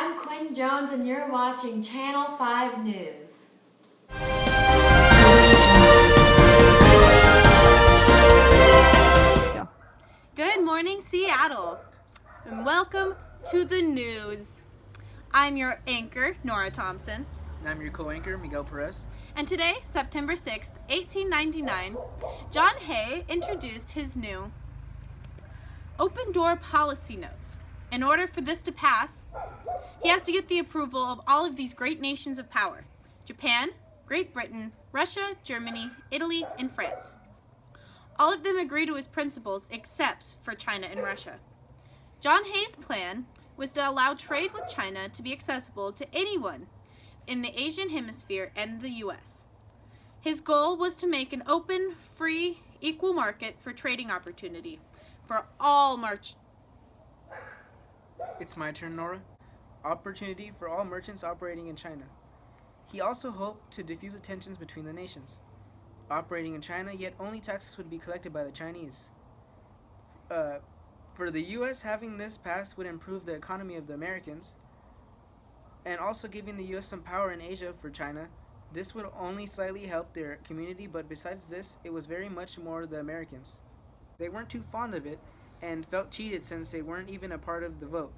I'm Quinn Jones and you're watching Channel 5 News. Good morning, Seattle, and welcome to the news. I'm your anchor, Nora Thompson. And I'm your co-anchor, Miguel Perez. And today, September 6th, 1899, John Hay introduced his new open door policy notes. In order for this to pass, he has to get the approval of all of these great nations of power: Japan, Great Britain, Russia, Germany, Italy, and France. All of them agree to his principles except for China and Russia. John Hay's plan was to allow trade with China to be accessible to anyone in the Asian hemisphere and the U.S. His goal was to make an open, free, equal market for trading opportunity for all It's my turn, Nora. Opportunity for all merchants operating in China. He also hoped to diffuse the tensions between the nations. Operating in China, yet only taxes would be collected by the Chinese. For the U.S., having this passed would improve the economy of the Americans, and also giving the U.S. some power in Asia for China. This would only slightly help their community, but besides this, it was very much more the Americans. They weren't too fond of it and felt cheated since they weren't even a part of the vote.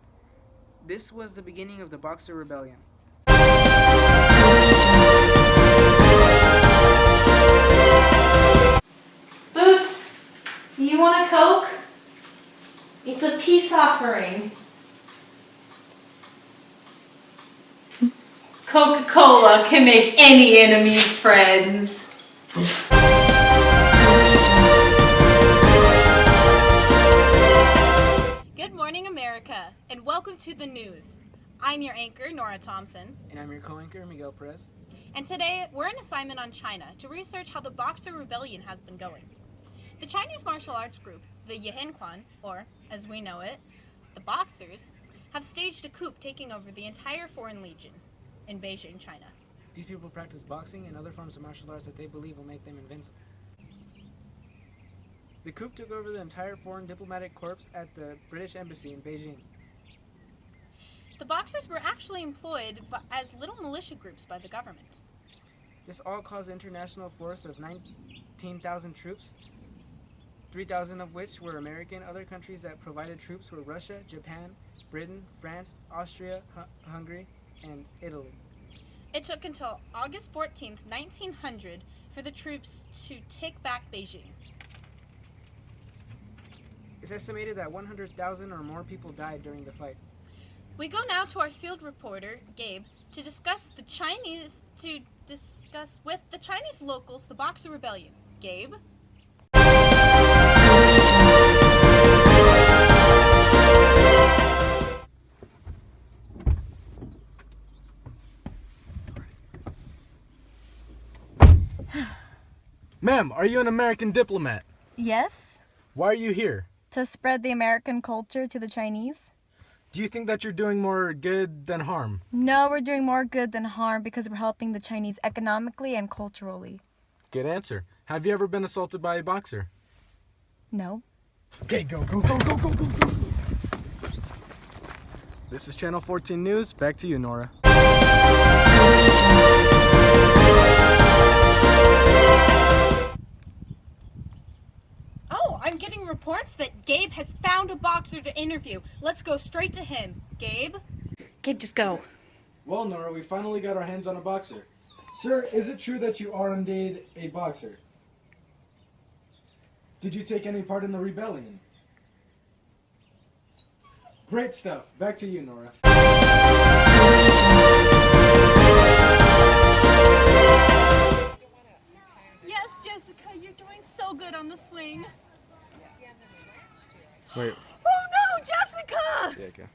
This was the beginning of the Boxer Rebellion. Boots, you want a Coke? It's a peace offering. Coca-Cola can make any enemies friends. Good morning, America, and welcome to the news. I'm your anchor, Nora Thompson. And I'm your co-anchor, Miguel Perez. And today, we're on assignment on China to research how the Boxer Rebellion has been going. The Chinese martial arts group, the Yihenquan, or as we know it, the Boxers, have staged a coup taking over the entire Foreign Legion in Beijing, China. These people practice boxing and other forms of martial arts that they believe will make them invincible. The coup took over the entire foreign diplomatic corps at the British Embassy in Beijing. The Boxers were actually employed as little militia groups by the government. This all caused an international force of 19,000 troops, 3,000 of which were American. Other countries that provided troops were Russia, Japan, Britain, France, Austria, Hungary, and Italy. It took until August 14th, 1900 for the troops to take back Beijing. It's estimated that 100,000 or more people died during the fight. We go now to our field reporter, Gabe, to discuss with the Chinese locals the Boxer Rebellion. Gabe? Ma'am, are you an American diplomat? Yes, Why are you here? to spread the American culture to the Chinese. Do you think that you're doing more good than harm? No, we're doing more good than harm because we're helping the Chinese economically and culturally. Good answer. Have you ever been assaulted by a boxer? No. Okay, go. This is Channel 14 News. Back to you, Nora. Oh, I'm getting reports that Gabe has found a boxer to interview. Let's go straight to him. Gabe? Gabe, just go. Well, Nora, we finally got our hands on a boxer. Sir, is it true that you are indeed a boxer? Did you take any part in the rebellion? Great stuff. Back to you, Nora. Yes, Jessica, you're doing so good on the swing. Wait. Oh no, Jessica! Yeah, okay.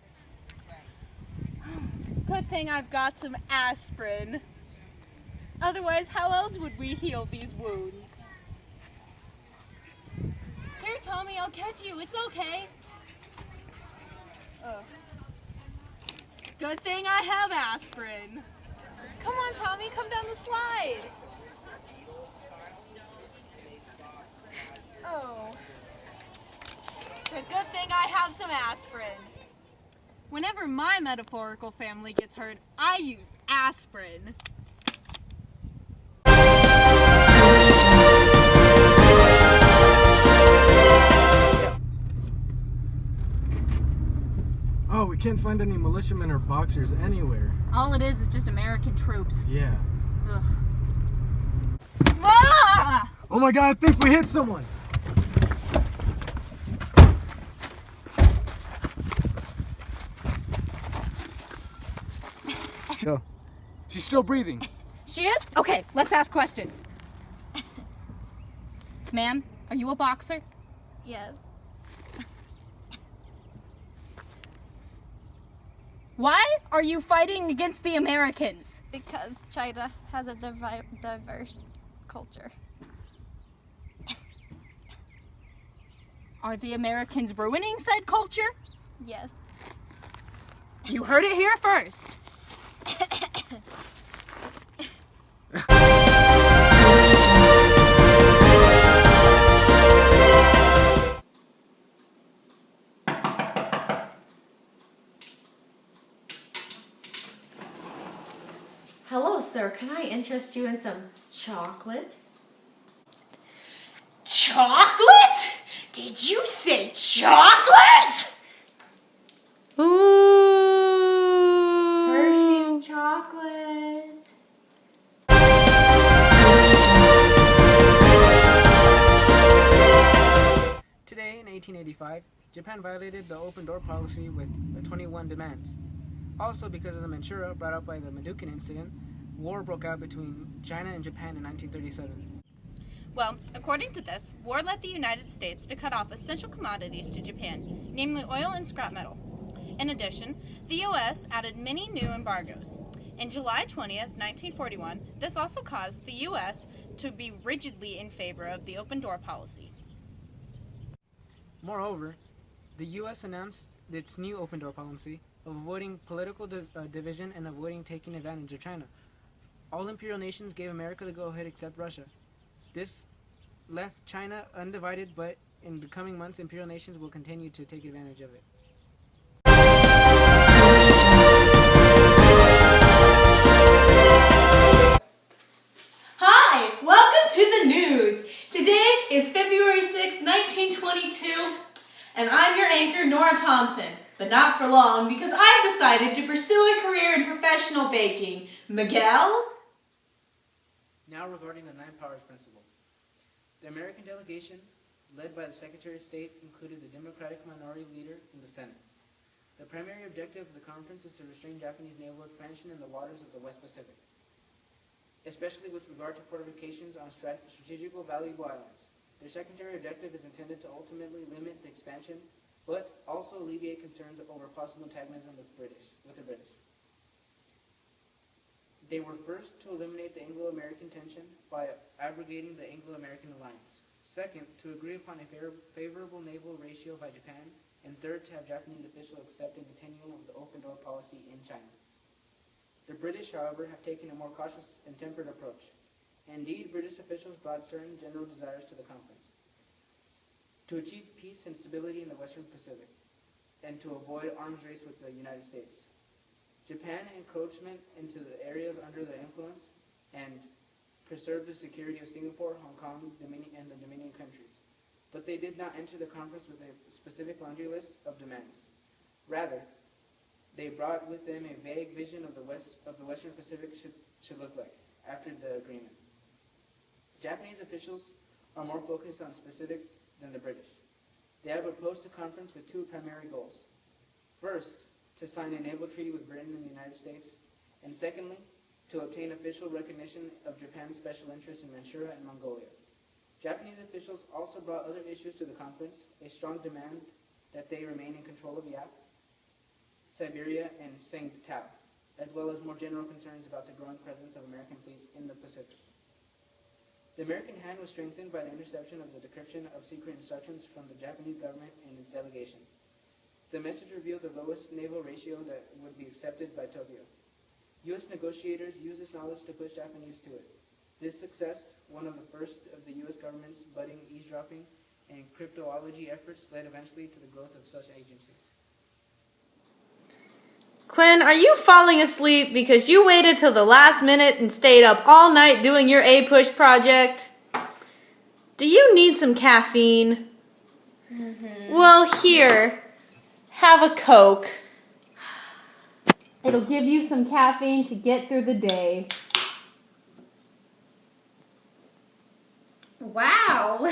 Good thing I've got some aspirin. Otherwise, how else would we heal these wounds? Here, Tommy, I'll catch you. It's okay. Good thing I have aspirin. Come on, Tommy, come down the slide. Oh. It's a good thing I have some aspirin. Whenever my metaphorical family gets hurt, I use aspirin. Oh, we can't find any militiamen or boxers anywhere. All it is just American troops. Yeah. Ugh. Ah! Oh my god, I think we hit someone! Go. She's still breathing. She is? Okay, let's ask questions. Ma'am, are you a boxer? Yes. Why are you fighting against the Americans? Because China has a diverse culture. Are the Americans ruining said culture? Yes. You heard it here first. Hello, sir. Can I interest you in some chocolate? Chocolate? Did you say chocolate? Hershey's chocolate. Today, in 1885, Japan violated the open door policy with 21 demands. Also, because of the Manchuria brought up by the Madukan incident, war broke out between China and Japan in 1937. Well, according to this, war led the United States to cut off essential commodities to Japan, namely oil and scrap metal. In addition, the U.S. added many new embargoes. In July 20th, 1941, this also caused the U.S. to be rigidly in favor of the open door policy. Moreover, the U.S. announced its new open door policy of avoiding political division and avoiding taking advantage of China. All imperial nations gave America the go-ahead except Russia. This left China undivided, but in the coming months, imperial nations will continue to take advantage of it. Hi, welcome to the news. Today is February 6, 1922, and I'm your anchor, Nora Thompson, but not for long because I've decided to pursue a career in professional baking. Miguel? Now regarding the Nine Powers Principle. The American delegation, led by the Secretary of State, included the Democratic Minority Leader in the Senate. The primary objective of the conference is to restrain Japanese naval expansion in the waters of the West Pacific, especially with regard to fortifications on strategically valuable islands. Their secondary objective is intended to ultimately limit the expansion, but also alleviate concerns over possible antagonism with the British. They were first to eliminate the Anglo-American tension by abrogating the Anglo-American alliance. Second, to agree upon a favorable naval ratio by Japan. And third, to have Japanese officials accept a continuum of the open door policy in China. The British, however, have taken a more cautious and tempered approach. Indeed, British officials brought certain general desires to the conference: to achieve peace and stability in the Western Pacific, and to avoid arms race with the United States. Japan encroachment into the areas under their influence and preserved the security of Singapore, Hong Kong, and the Dominion countries. But they did not enter the conference with a specific laundry list of demands. Rather, they brought with them a vague vision of the Western Pacific should look like after the agreement. Japanese officials are more focused on specifics than the British. They have approached the conference with two primary goals. First, to sign a naval treaty with Britain and the United States, and secondly, to obtain official recognition of Japan's special interests in Manchuria and Mongolia. Japanese officials also brought other issues to the conference: a strong demand that they remain in control of Yap, Siberia, and Tsingtao, as well as more general concerns about the growing presence of American fleets in the Pacific. The American hand was strengthened by the interception of the decryption of secret instructions from the Japanese government and its delegation. The message revealed the lowest naval ratio that would be accepted by Tokyo. U.S. negotiators used this knowledge to push Japanese to it. This success, one of the first of the U.S. government's budding eavesdropping and cryptology efforts, led eventually to the growth of such agencies. Quinn, are you falling asleep because you waited till the last minute and stayed up all night doing your Apush project? Do you need some caffeine? Well, here, have a Coke. It'll give you some caffeine to get through the day. Wow.